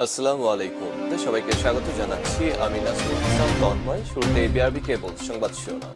আসসালামু আলাইকুম। সবাইকে স্বাগত জানাচ্ছি। আমি নাসরুল ইসলাম তন্ময়। শুরুতে বিআরবি কেবল সংবাদ শিরোনাম।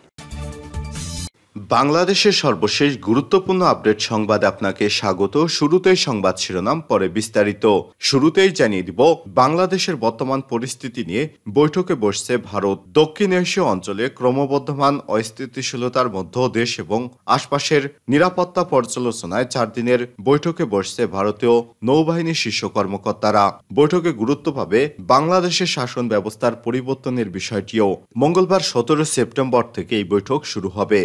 বাংলাদেশের সর্বশেষ গুরুত্বপূর্ণ আপডেট সংবাদে আপনাকে স্বাগত। শুরুতেই সংবাদ শিরোনাম, পরে বিস্তারিত। শুরুতেই জানিয়ে দিব, বাংলাদেশের বর্তমান পরিস্থিতি নিয়ে বৈঠকে বসছে ভারত। দক্ষিণ এশীয় অঞ্চলে ক্রমবর্ধমান অস্থিতিশীলতার মধ্যে দেশ এবং আশপাশের নিরাপত্তা পর্যালোচনায় 4 দিনের বৈঠকে বসছে ভারতীয় নৌবাহিনীর শীর্ষ কর্মকর্তারা। বৈঠকে গুরুত্ব পাবে বাংলাদেশের শাসন ব্যবস্থার পরিবর্তনের বিষয়টিও। মঙ্গলবার 17 সেপ্টেম্বর থেকে এই বৈঠক শুরু হবে।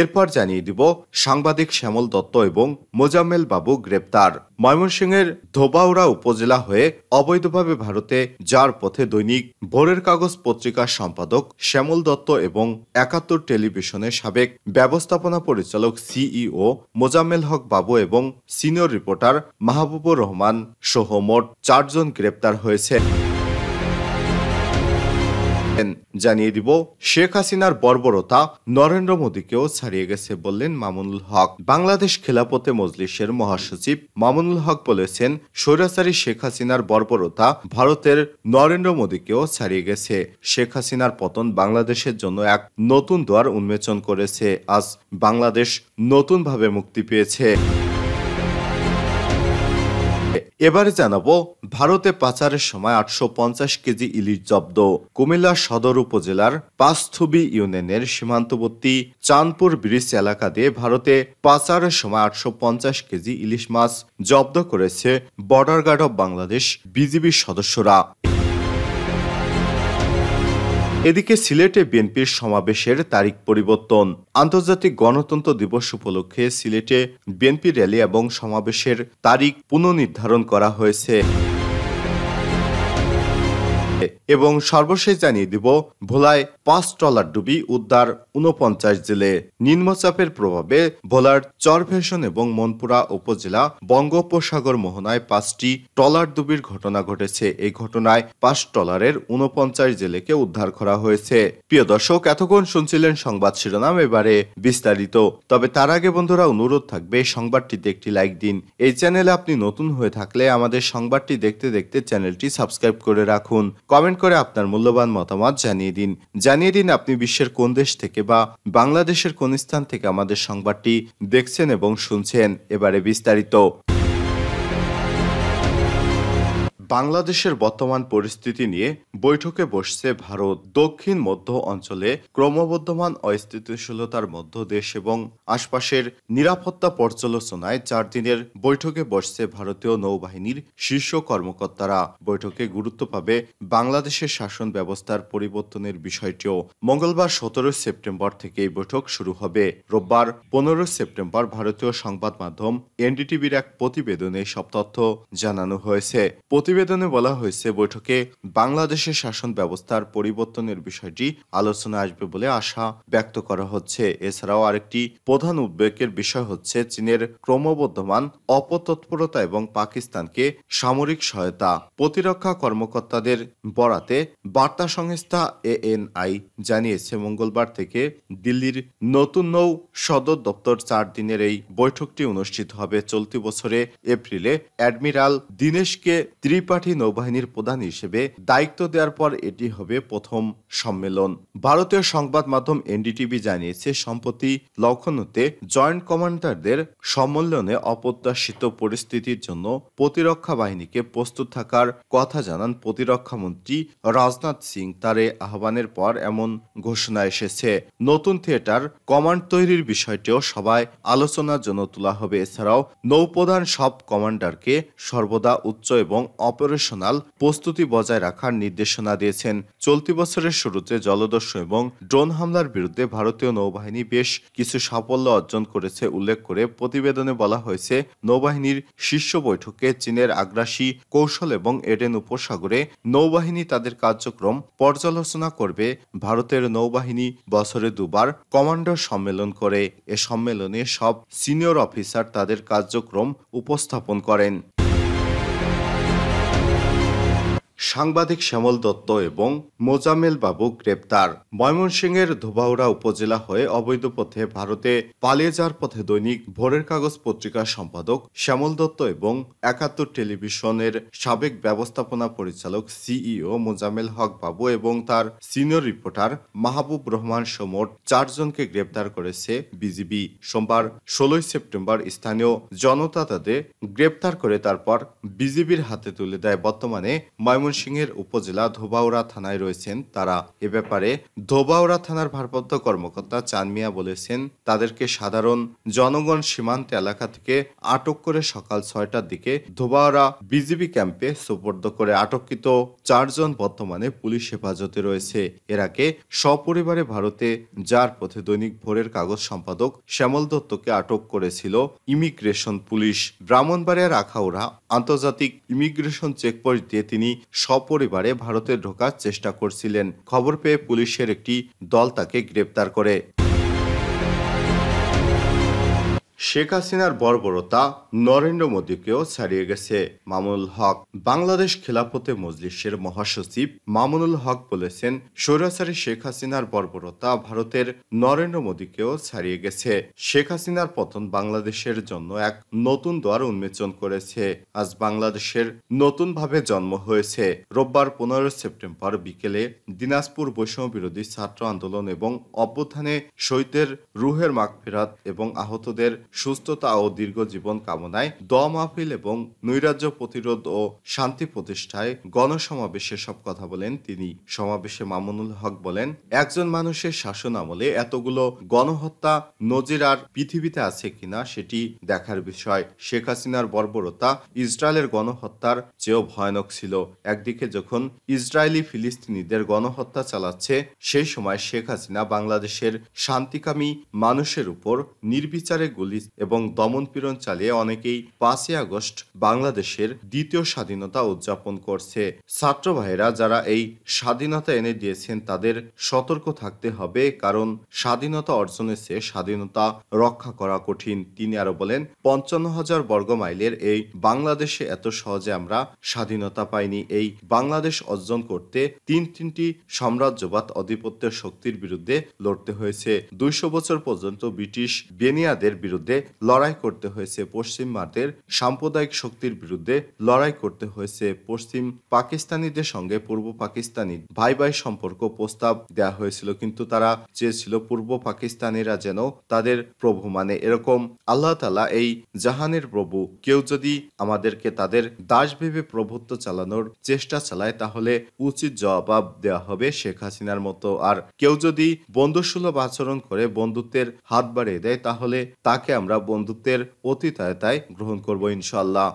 এরপর জানিয়ে দিব, সাংবাদিক শ্যামল দত্ত এবং মোজাম্মেল বাবু গ্রেপ্তার। ময়মনসিংহের ধোবাউড়া উপজেলা হয়ে অবৈধভাবে ভারতে যাওয়ার পথে দৈনিক ভোরের কাগজ পত্রিকার সম্পাদক শ্যামল দত্ত এবং 71 টেলিভিশনের সাবেক ব্যবস্থাপনা পরিচালক সিইও মোজাম্মেল হক বাবু এবং সিনিয়র রিপোর্টার মাহবুবুর রহমান সহ মোট 4 জন গ্রেপ্তার হয়েছে। জানিয়ে দিব, শেখ হাসিনার বর্বরতা নরেন্দ্র মোদীকেও ছাড়িয়ে গেছে বললেন মামুনুল হক। বাংলাদেশ খেলাফতে মজলিসের মহাসচিব মামুনুল হক বলেছেন, স্বৈরাচারী শেখ হাসিনার বর্বরতা ভারতের নরেন্দ্র মোদীকেও ছাড়িয়ে গেছে। শেখ হাসিনার পতন বাংলাদেশের জন্য এক নতুন দ্বার উন্মোচন করেছে। আজ বাংলাদেশ নতুনভাবে মুক্তি পেয়েছে। এবারে জানাবো, ভারতে পাচারের সময় 850 কেজি ইলিশ জব্দ। কুমিল্লা সদর উপজেলার পাঁচথুবি ইউনিয়নের সীমান্তবর্তী চাঁদপুর ব্রিজ এলাকা দিয়ে ভারতে পাচারের সময় 850 কেজি ইলিশ মাছ জব্দ করেছে বর্ডার গার্ড অব বাংলাদেশ বিজিবির সদস্যরা। এদিকে সিলেটে বিএনপির সমাবেশের তারিখ পরিবর্তন। আন্তর্জাতিক গণতন্ত্র দিবস উপলক্ষে সিলেটে বিএনপি র্যালি এবং সমাবেশের তারিখ পুনর্নির্ধারণ করা হয়েছে। এবং সর্বশেষ জানিয়ে দিব, ভোলায় 5 ট্রলার ডুবি উদ্ধার 49 জেলে। নিম্নচাপের প্রভাবে ভোলার চরভেশন এবং মনপুরা উপজেলা বঙ্গোপসাগর মোহনায় 5টি ট্রলার ডুবির ঘটনা ঘটেছে। এই ঘটনায় 5 ট্রলারের 49 জেলেকে উদ্ধার করা হয়েছে। প্রিয় দর্শক, এতক্ষণ শুনছিলেন সংবাদ শিরোনাম, এবারে বিস্তারিত। তবে তার আগে বন্ধুরা, অনুরোধ থাকবে সংবাদটিতে একটি লাইক দিন। এই চ্যানেলে আপনি নতুন হয়ে থাকলে আমাদের সংবাদটি দেখতে দেখতে চ্যানেলটি সাবস্ক্রাইব করে রাখুন। কমেন্ট করে আপনার মূল্যবান মতামত জানিয়ে দিন আপনি বিশ্বের কোন দেশ থেকে বা বাংলাদেশের কোন স্থান থেকে আমাদের সংবাদটি দেখছেন এবং শুনছেন। এবারে বিস্তারিত। বাংলাদেশের বর্তমান পরিস্থিতি নিয়ে বৈঠকে বসছে ভারত। দক্ষিণ মধ্য অঞ্চলে ক্রমবর্ধমান অস্থিতিশীলতার মধ্যে দেশ এবং আশপাশের নিরাপত্তা পর্যালোচনায় 4 দিনের বৈঠকে বসছে ভারতীয় নৌবাহিনীর শীর্ষ কর্মকর্তারা। বৈঠকে গুরুত্ব পাবে বাংলাদেশের শাসন ব্যবস্থার পরিবর্তনের বিষয়টিও। মঙ্গলবার 17 সেপ্টেম্বর থেকে এই বৈঠক শুরু হবে। রোববার 15 সেপ্টেম্বর ভারতীয় সংবাদ মাধ্যম এনডিটিভির এক প্রতিবেদনে সব তথ্য জানানো হয়েছে। প্রতিবেদনে বলা হয়েছে, বৈঠকে বাংলাদেশের শাসন ব্যবস্থার পরিবর্তনের বিষয়টি আলোচনা আসবে বলে আশা ব্যক্ত করা হচ্ছে। এছাড়াও আরেকটি প্রধান উদ্বেগের বিষয় হচ্ছে চীনের ক্রমবর্ধমান অপতৎপরতা এবং পাকিস্তানকে সামরিক সহায়তা। প্রতিরক্ষা কর্মকর্তাদের বরাতে বার্তা সংস্থা এএনআই জানিয়েছে, মঙ্গলবার থেকে দিল্লির নতুন নৌ সদর দপ্তর 4 দিনের এই বৈঠকটি অনুষ্ঠিত হবে। চলতি বছরে এপ্রিলে অ্যাডমিরাল দীনেশকে ত্রিপাঠী নৌবাহিনীর প্রধান হিসেবে দায়িত্ব দেওয়ার পর এটি হবে প্রথম সম্মেলন। ভারতীয় সংবাদ মাধ্যম এনডিটিভি জানিয়েছে, সম্প্রতি লখনৌতে জয়েন্ট কমান্ডারদের সম্মেলনে অপ্রত্যাশিত পরিস্থিতির জন্য প্রতিরক্ষা বাহিনীকে প্রস্তুত থাকার কথা জানান প্রতিরক্ষা মন্ত্রী রাজনাথ সিং। তার আহ্বানের পর এমন ঘোষণা এসেছে। নতুন থিয়েটার কমান্ড তৈরির বিষয়টিও সবাই আলোচনার জন্য তোলা হবে। এছাড়াও নৌপ্রধান সব কমান্ডারকে সর্বদা উচ্চ এবং অপারেশনাল প্রস্তুতি বজায় রাখার নির্দেশনা দিয়েছেন। চলতি বছরের শুরুতে জলদস্যু এবং ড্রোন হামলার বিরুদ্ধে ভারতীয় নৌবাহিনী বেশ কিছু সাফল্য অর্জন করেছে উল্লেখ করে প্রতিবেদনে বলা হয়েছে, নৌবাহিনীর শীর্ষ বৈঠকে চীনের আগ্রাসী কৌশল এবং এডেন উপসাগরে নৌবাহিনী তাদের কার্যক্রম পর্যালোচনা করবে। ভারতের নৌবাহিনী বছরে 2 বার কমান্ডার সম্মেলন করে। এ সম্মেলনে সব সিনিয়র অফিসার তাদের কার্যক্রম উপস্থাপন করেন। সাংবাদিক শ্যামল দত্ত এবং মোজাম্মেল বাবু গ্রেপ্তার। ময়মনসিংহের ধোবাউড়া উপজেলা হয়ে অবৈধ পথে ভারতে পালিয়ে যাওয়ার পথে দৈনিক ভোরের কাগজ পত্রিকার সম্পাদক শ্যামল দত্ত এবং ৭১ টেলিভিশনের সাবেক ব্যবস্থাপনা পরিচালক সিইও মোজাম্মেল হক বাবু এবং তার সিনিয়র রিপোর্টার মাহবুব রহমান সমোট ৪ জনকে গ্রেপ্তার করেছে বিজিবি। সোমবার ১৬ সেপ্টেম্বর স্থানীয় জনতা তাদের গ্রেপ্তার করে তারপর বিজিবির হাতে তুলে দেয়। বর্তমানে ময়মনসিংহের উপজেলা ধোবাউড়া থানায় রয়েছেন তারা। এ ব্যাপারে ধোবাউড়া থানার ভারপ্রাপ্ত কর্মকর্তা চান মিয়া বলেছেন, তাদেরকে সাধারণ জনগণ সীমান্ত এলাকা থেকে আটক করে সকাল ৬টার দিকে ধোবাউড়া বিজিবি ক্যাম্পে সোপর্দ করে। আটককৃত ৪ জন বর্তমানে পুলিশ হেফাজতে রয়েছে। এর আগে সপরিবারে ভারতে যার পথে দৈনিক ভোরের কাগজ সম্পাদক শ্যামল দত্তকে আটক করেছিল ইমিগ্রেশন পুলিশ। ব্রাহ্মণবাড়িয়ার আখাউড়া আন্তর্জাতিক ইমিগ্রেশন চেকপোস্ট দিয়ে তিনি সপরিবারে ভারতে ঢোকার চেষ্টা করছিলেন। খবর পেয়ে পুলিশের একটি দল তাকে গ্রেপ্তার করে। শেখ হাসিনার বর্বরতা নরেন্দ্র মোদীকেও ছাড়িয়ে গেছে। মামুনুল হক। বাংলাদেশ খেলাফতে মজলিসের মহাসচিব মামুনুল হক বলেছেন, স্বৈরাচারী শেখ হাসিনার বর্বরতা ভারতের নরেন্দ্র মোদীকেও ছাড়িয়ে গেছে। শেখ হাসিনার পতন বাংলাদেশের জন্য এক নতুন দ্বার উন্মোচন করেছে। আজ বাংলাদেশের নতুনভাবে জন্ম হয়েছে। রোববার ১৫ সেপ্টেম্বর বিকেলে দিনাজপুর বৈষম্য বিরোধী ছাত্র আন্দোলন এবং অভ্যুত্থানে শহীদদের রুহের মাগফিরাত এবং আহতদের সুস্থতা ও দীর্ঘ জীবন কামনায় দোয়া মাহফিল এবং নৈরাজ্য প্রতিরোধ ও শান্তি প্রতিষ্ঠায় গণসমাবেশে সব কথা বলেন তিনি। সমাবেশে মামুনুল হক বলেন, একজন মানুষের শাসন আমলে এতগুলো গণহত্যা নজির আর পৃথিবীতে আছে কিনা সেটি দেখার বিষয়। শেখ হাসিনার বর্বরতা ইসরায়েলের গণহত্যার চেয়েও ভয়ানক ছিল। একদিকে যখন ইসরায়েলি ফিলিস্তিনিদের গণহত্যা চালাচ্ছে, সেই সময় শেখ হাসিনা বাংলাদেশের শান্তিকামী মানুষের উপর নির্বিচারে গুলি এবং দমনপীড়ন চালিয়ে অনেকেই ৫ই আগস্ট বাংলাদেশের দ্বিতীয় স্বাধীনতা উদযাপন করছে। ছাত্র ভাইয়েরা যারা এই স্বাধীনতা এনে দিয়েছেন তাদের সতর্ক থাকতে হবে, কারণ স্বাধীনতা অর্জনের চেয়ে স্বাধীনতা রক্ষা করা কঠিন। তিনি আরো বলেন, ৫৫,০০০ বর্গ মাইলের এই বাংলাদেশে এত সহজে আমরা স্বাধীনতা পাইনি। এই বাংলাদেশ অর্জন করতে তিনটি সাম্রাজ্যবাদ আধিপত্য শক্তির বিরুদ্ধে লড়তে হয়েছে। ২০০ বছর পর্যন্ত ব্রিটিশ বেনিয়াদের বিরুদ্ধে লড়াই করতে হয়েছে। পশ্চিমবাদের সাম্প্রদায়িক শক্তির বিরুদ্ধে লড়াই করতে হয়েছে। পশ্চিম পাকিস্তানিদের সঙ্গে পূর্ব পাকিস্তানি ভাই ভাই সম্পর্ক প্রস্তাব দেওয়া হয়েছিল, কিন্তু তারা চেয়েছিল পূর্ব পাকিস্তানিরা যেন তাদের প্রভু মানে। এরকম আল্লাহ তাআলা এই জাহানের প্রভু, কেউ যদি আমাদেরকে তাদের দাস ভেবে প্রভুত্ব চালানোর চেষ্টা চালায় তাহলে উচিত জবাব দেওয়া হবে শেখ হাসিনার মতো। আর কেউ যদি বন্ধুসুলভ আচরণ করে বন্ধুত্বের হাত বাড়িয়ে দেয় তাহলে তাকে আমরা বন্ধুত্বের অতিথিয়তায় গ্রহণ করব ইনশাআল্লাহ।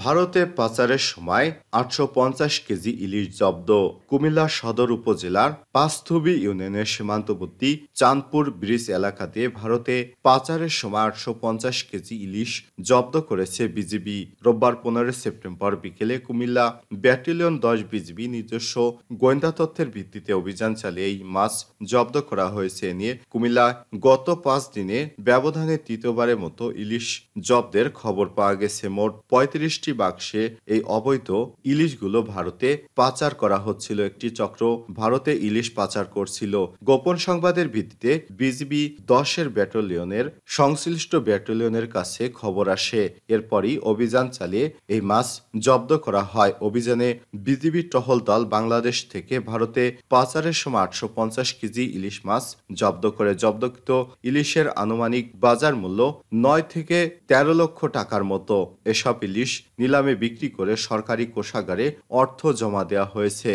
ভারতে পাচারের সময় ৮৫০ কেজি ইলিশ জব্দ। কুমিল্লা সদর উপজেলার পাঁচথুবি ইউনিয়নের সীমান্তবর্তী চাঁদপুর ব্রিজ এলাকা দিয়ে ভারতে পাচারের সময় ৮৫০ কেজি ইলিশ জব্দ করেছে বিজিবি। রোববার ১৫ সেপ্টেম্বর বিকেলে কুমিল্লা ব্যাটালিয়ন ১০ বিজিবি নিজস্ব গোয়েন্দা তথ্যের ভিত্তিতে অভিযান চালিয়ে এই মাছ জব্দ করা হয়েছে। এ নিয়ে কুমিল্লা গত ৫ দিনে ব্যবধানে তৃতীয়বারের মতো ইলিশ জব্দের খবর পাওয়া গেছে। মোট ৩৫টি বাক্সে এই অবৈধ ইলিশগুলো ভারতে পাচার করা হচ্ছিল। একটি চক্র ভারতে ইলিশ পাচার করছিল। গোপন সংবাদের ভিত্তিতে বিজিবি ১০-এর ব্যাটালিয়নের সংশ্লিষ্ট ব্যাটালিয়নের কাছে খবর আসে। এরপরই অভিযান চালিয়ে এই মাছ জব্দ করা হয়। অভিযানে বিজিবি টহল দল বাংলাদেশ থেকে ভারতে পাচারের সময় ৮৫০ কেজি ইলিশ মাছ জব্দ করে। জব্দকৃত ইলিশের আনুমানিক বাজার মূল্য ৯ থেকে ১৩ লক্ষ টাকার মতো। এসব ইলিশ নিলামে বিক্রি করে সরকারি কোষাগারে অর্থ জমা দেওয়া হয়েছে।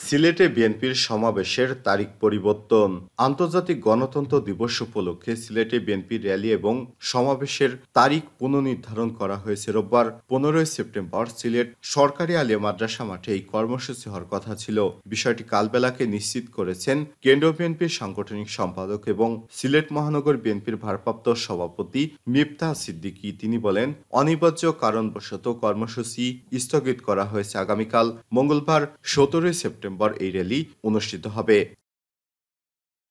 সিলেটে বিএনপির সমাবেশের তারিখ পরিবর্তন। আন্তর্জাতিক গণতন্ত্র দিবস উপলক্ষে সিলেটে বিএনপির র্যালি এবং সমাবেশের তারিখ পুনর্নির্ধারণ করা হয়েছে। রোববার ১৫ সেপ্টেম্বর সিলেট সরকারি আলিয়া মাদ্রাসা মাঠে এই কর্মসূচি হওয়ার কথা ছিল। বিষয়টি কালবেলাকে নিশ্চিত করেছেন কেন্দ্রীয় বিএনপির সাংগঠনিক সম্পাদক এবং সিলেট মহানগর বিএনপির ভারপ্রাপ্ত সভাপতি মিফতাহ সিদ্দিকী। তিনি বলেন, অনিবার্য কারণবশত কর্মসূচি স্থগিত করা হয়েছে। আগামীকাল মঙ্গলবার ১৭ সেপ্টেম্বর এই র্যালি অনুষ্ঠিত হবে।